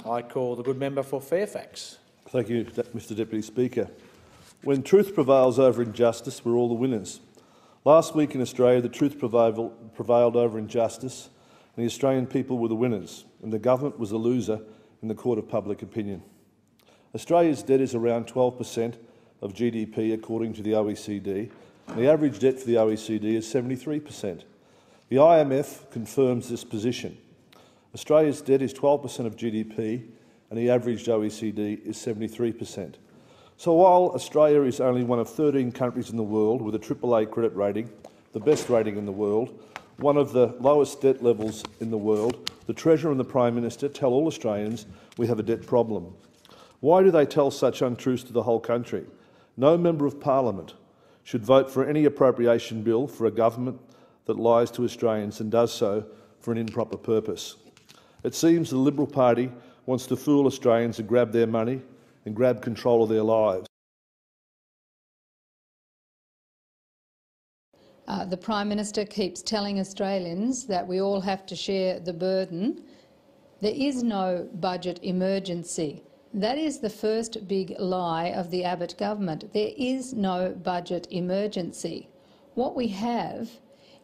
I call the good member for Fairfax. Thank you, Mr Deputy Speaker. When truth prevails over injustice, we're all the winners. Last week in Australia, the truth prevailed over injustice, and the Australian people were the winners, and the government was the loser in the court of public opinion. Australia's debt is around 12% of GDP, according to the OECD, and the average debt for the OECD is 73%. The IMF confirms this position. Australia's debt is 12% of GDP, and the average OECD is 73%. So while Australia is only one of 13 countries in the world with a AAA credit rating, the best rating in the world, one of the lowest debt levels in the world, the Treasurer and the Prime Minister tell all Australians we have a debt problem. Why do they tell such untruths to the whole country? No member of Parliament should vote for any appropriation bill for a government that lies to Australians and does so for an improper purpose. It seems the Liberal Party wants to fool Australians and grab their money and grab control of their lives. The Prime Minister keeps telling Australians that we all have to share the burden. There is no budget emergency. That is the first big lie of the Abbott government. There is no budget emergency. What we have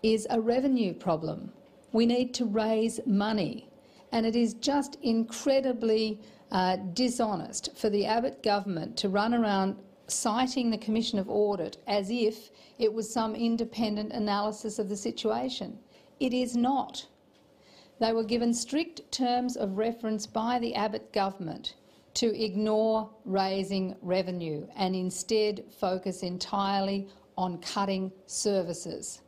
is a revenue problem. We need to raise money, and it is just incredibly dishonest for the Abbott government to run around citing the Commission of Audit as if it was some independent analysis of the situation. It is not. They were given strict terms of reference by the Abbott government to ignore raising revenue and instead focus entirely on cutting services.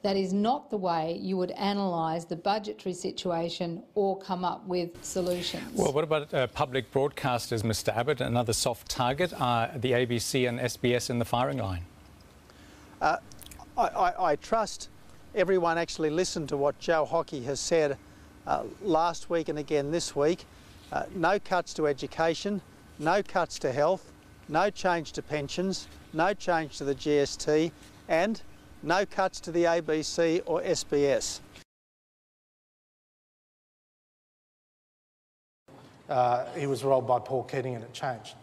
That is not the way you would analyse the budgetary situation or come up with solutions. Well, what about public broadcasters, Mr Abbott? Another soft target? Are the ABC and SBS in the firing line? I trust everyone actually listened to what Joe Hockey has said last week and again this week. No cuts to education, no cuts to health, no change to pensions, no change to the GST, and no cuts to the ABC or SBS. He was rolled by Paul Keating and it changed.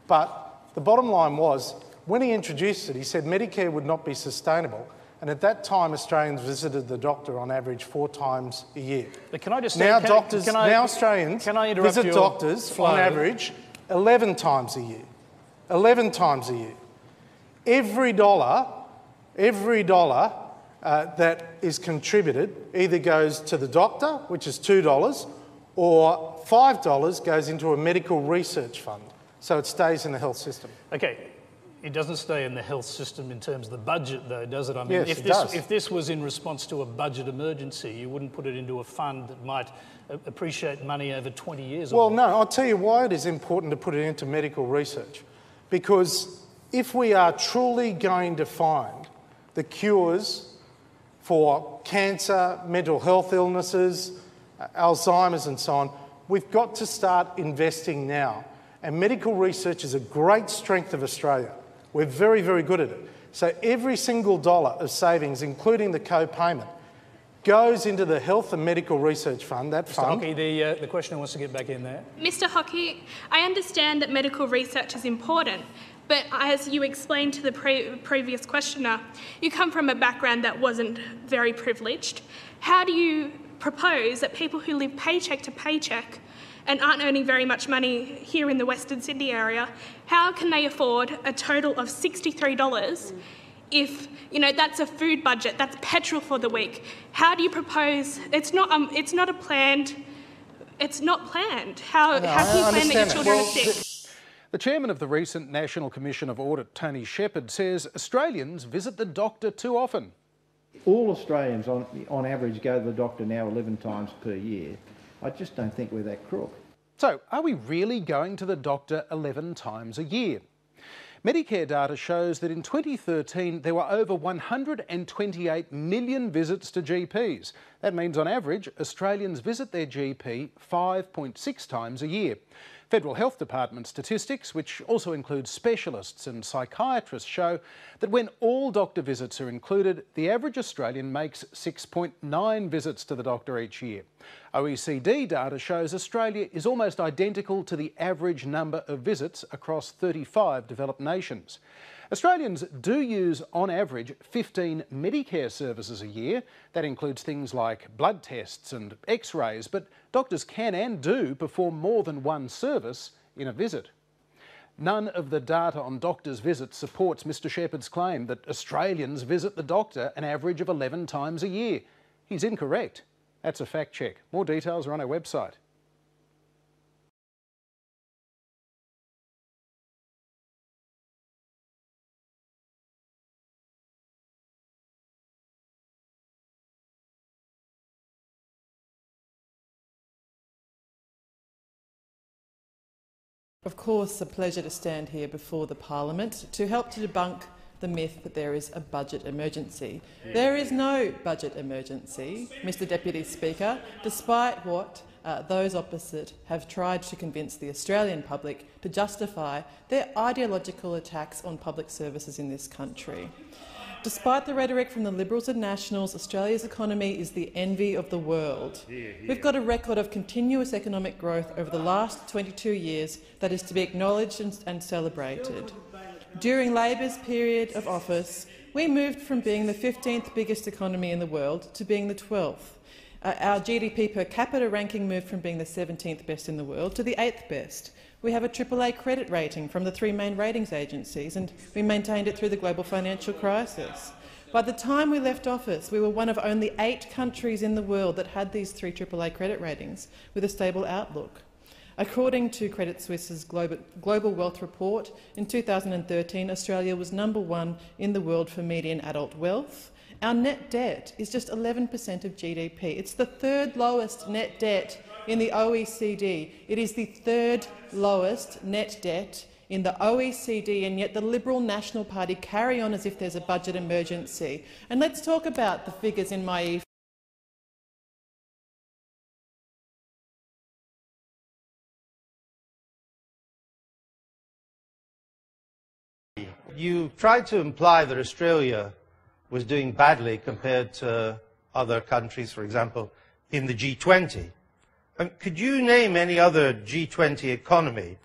But the bottom line was, when he introduced it, he said Medicare would not be sustainable. And at that time, Australians visited the doctor on average 4 times a year. But can I just now, say, now Australians visit doctors on average 11 times a year. 11 times a year. Every dollar that is contributed either goes to the doctor, which is $2, or $5 goes into a medical research fund. So it stays in the health system. Okay. It doesn't stay in the health system in terms of the budget, though, does it? I mean, yes, it does. If this was in response to a budget emergency, you wouldn't put it into a fund that might appreciate money over 20 years. Well, no, I'll tell you why it is important to put it into medical research. Because if we are truly going to find the cures for cancer, mental health illnesses, Alzheimer's and so on, we've got to start investing now. And medical research is a great strength of Australia. We're very, very good at it. So every single dollar of savings, including the co-payment, goes into the Health and Medical Research Fund, that fund. Mr Hockey, the questioner wants to get back in there. Mr Hockey, I understand that medical research is important, but as you explained to the previous questioner, you come from a background that wasn't very privileged. How do you propose that people who live paycheck to paycheck and aren't earning very much money here in the Western Sydney area, how can they afford a total of $63 if, you know, that's a food budget, that's petrol for the week? How do you propose, it's not planned. How can you plan that your children are sick? The chairman of the recent National Commission of Audit, Tony Shepherd, says Australians visit the doctor too often. All Australians on average go to the doctor now 11 times per year. I just don't think we're that crook. So, are we really going to the doctor 11 times a year? Medicare data shows that in 2013 there were over 128 million visits to GPs. That means on average Australians visit their GP 5.6 times a year. Federal Health Department statistics, which also include specialists and psychiatrists, show that when all doctor visits are included, the average Australian makes 6.9 visits to the doctor each year. OECD data shows Australia is almost identical to the average number of visits across 35 developed nations. Australians do use, on average, 15 Medicare services a year. That includes things like blood tests and x-rays, but doctors can and do perform more than one service in a visit. None of the data on doctors' visits supports Mr Shepherd's claim that Australians visit the doctor an average of 11 times a year. He's incorrect. That's a fact check. More details are on our website. Of course, a pleasure to stand here before the Parliament to help to debunk the myth that there is a budget emergency. There is no budget emergency, Mr Deputy Speaker, despite what those opposite have tried to convince the Australian public to justify their ideological attacks on public services in this country. Despite the rhetoric from the Liberals and Nationals, Australia's economy is the envy of the world. We've got a record of continuous economic growth over the last 22 years that is to be acknowledged and celebrated. During Labor's period of office, we moved from being the 15th biggest economy in the world to being the 12th. Our GDP per capita ranking moved from being the 17th best in the world to the 8th best. We have a AAA credit rating from the three main ratings agencies, and we maintained it through the global financial crisis. By the time we left office, we were one of only 8 countries in the world that had these 3 AAA credit ratings with a stable outlook. According to Credit Suisse's Global Wealth Report, in 2013 Australia was #1 in the world for median adult wealth. Our net debt is just 11% of GDP. It's the 3rd lowest net debt in the OECD. It is the 3rd lowest net debt in the OECD, and yet the Liberal National Party carry on as if there's a budget emergency. And let's talk about the figures in my You tried to imply that Australia was doing badly compared to other countries, for example, in the G20. Could you name any other G20 economy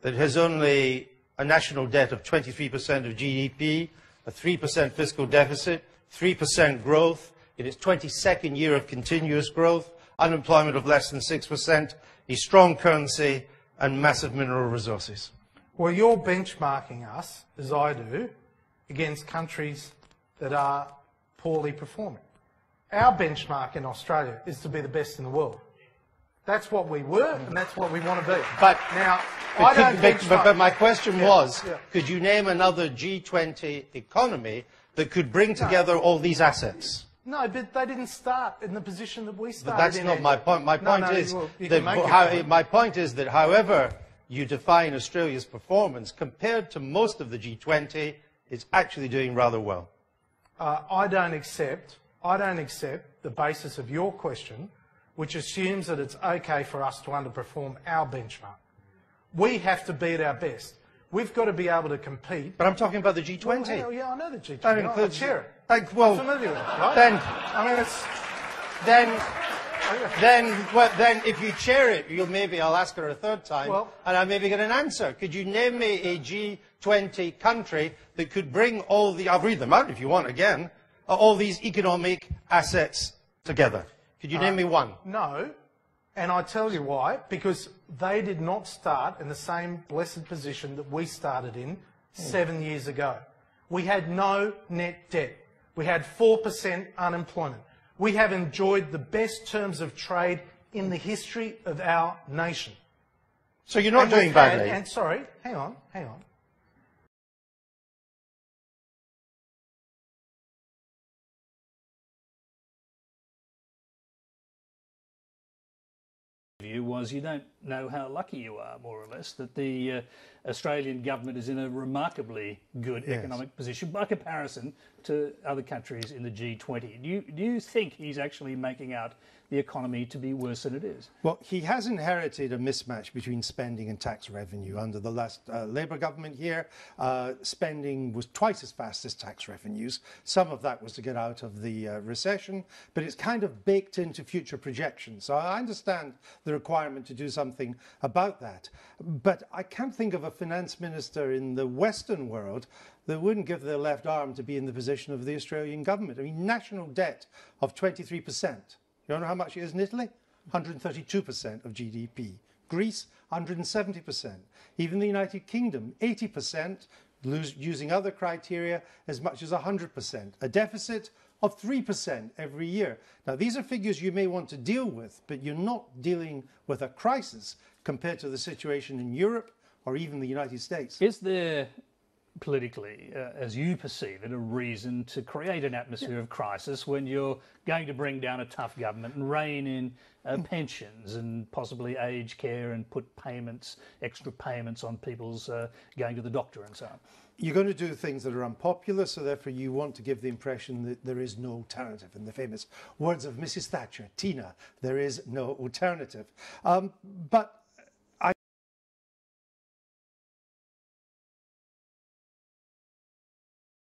that has only a national debt of 23% of GDP, a 3% fiscal deficit, 3% growth in its 22nd year of continuous growth, unemployment of less than 6%, a strong currency and massive mineral resources? Well, you're benchmarking us, as I do, against countries that are poorly performing. Our benchmark in Australia is to be the best in the world. That's what we were, and that's what we want to be. But now, but my question was, could you name another G20 economy that could bring together all these assets? No, but they didn't start in the position that we started. But that's not my point. My point is that however you define Australia's performance compared to most of the G20, it's actually doing rather well. I don't accept the basis of your question, which assumes that it's okay for us to underperform our benchmark. We have to be at our best. We've got to be able to compete. But I'm talking about the G20. Well, yeah, I know the G20. That includes, I chair it. I'm familiar with it, right? Then if you chair it, I'll ask her a third time, and I'll maybe get an answer. Could you name me a G20 country that could bring all the, I'll read them out if you want again, all these economic assets together? Could you name me one? No, and I tell you why. Because they did not start in the same blessed position that we started in 7 years ago. We had no net debt. We had 4% unemployment. We have enjoyed the best terms of trade in the history of our nation. So you're not doing badly? And sorry, hang on. View was you don't know how lucky you are, more or less, that the Australian government is in a remarkably good economic position by comparison to other countries in the G20. Do you think he's actually making out the economy to be worse than it is. Well, he has inherited a mismatch between spending and tax revenue. Under the last Labour government here, spending was twice as fast as tax revenues. Some of that was to get out of the recession, but it's kind of baked into future projections. So I understand the requirement to do something about that. But I can't think of a finance minister in the Western world that wouldn't give their left arm to be in the position of the Australian government. I mean, national debt of 23%. You know how much it is in Italy? 132% of GDP. Greece, 170%. Even the United Kingdom, 80%, using other criteria, as much as 100%. A deficit of 3% every year. Now, these are figures you may want to deal with, but you're not dealing with a crisis compared to the situation in Europe or even the United States. Is there politically, as you perceive it, a reason to create an atmosphere of crisis when you're going to bring down a tough government and rein in pensions and possibly aged care and put payments, extra payments on people's going to the doctor and so on? You're going to do things that are unpopular, so therefore you want to give the impression that there is no alternative. In the famous words of Mrs. Thatcher, Tina, there is no alternative. But